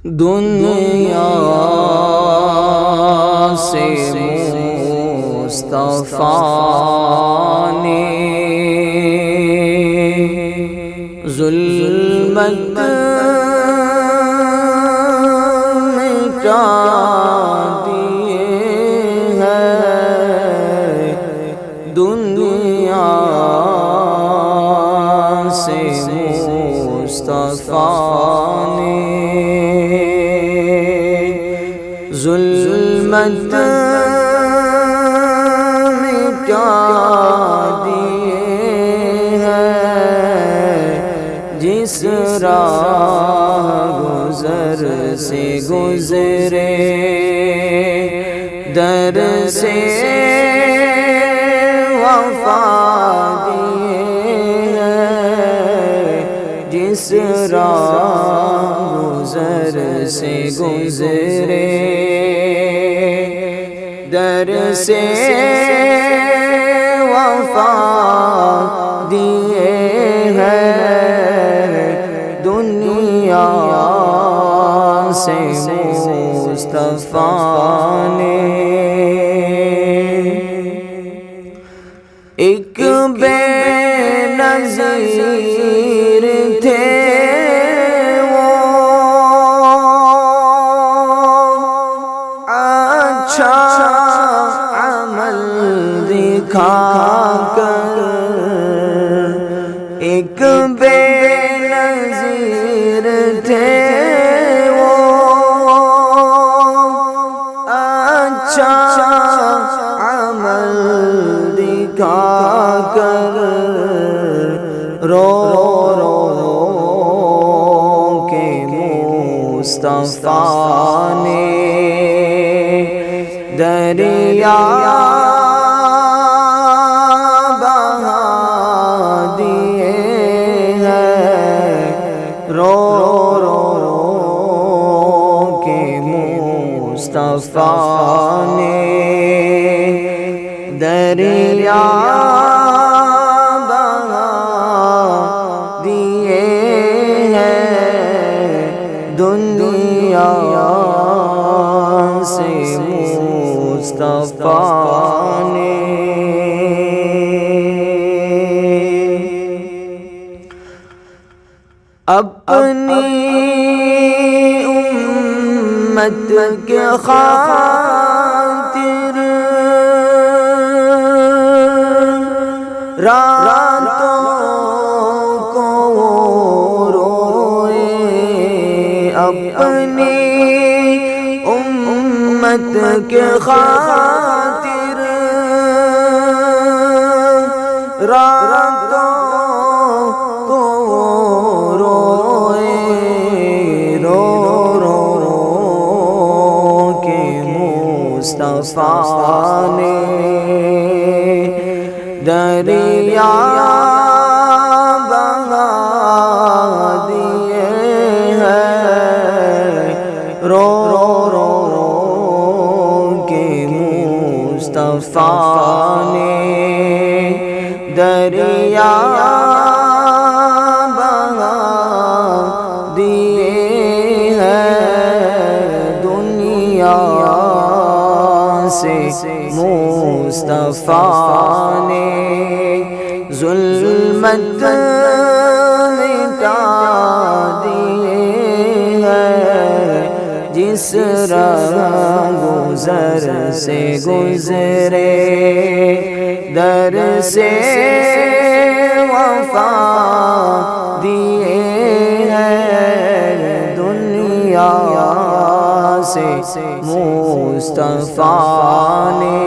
دنیا سے مصطفیٰ نے ظلمت مٹا دیے ہے، دنیا سے مصطفیٰ نے ظلمت مٹا دیے ہیں، جس راہ گزر سے گزرے در سے وفا دیے ہیں، جس راہ گزر سے گزرے در سے وفا دیے ہیں، دنیا سے مصطفیٰ نے ایک بے نظیر تھے وہ، اچھا عمل دکھا کر ایک بے نظیر تھے وہ، اچھا عمل دکھا کر رو رو کے مصطفیٰ نے دریا بہا دیے ہیں، رو رو کے مصطفیٰ نے دریا بہا دیے ہیں، دنیا سے مصطفیٰ نے اپنی امت کے خاطر راتوں کو روئے، اپنی امت کے خاطر راتوں کو روئے، رو رو کے مصطفیٰ نے دریا بہا دیے ہیں، رو رو کے مصطفیٰ نے دریا بہا دیے ہیں، دنیا سے مصطفیٰ نے ظلمت مٹا دیے ہیں، جس راہ گزر سے گزرے در سے وفا دیے ہیں، دنیا سے مصطفیٰ نے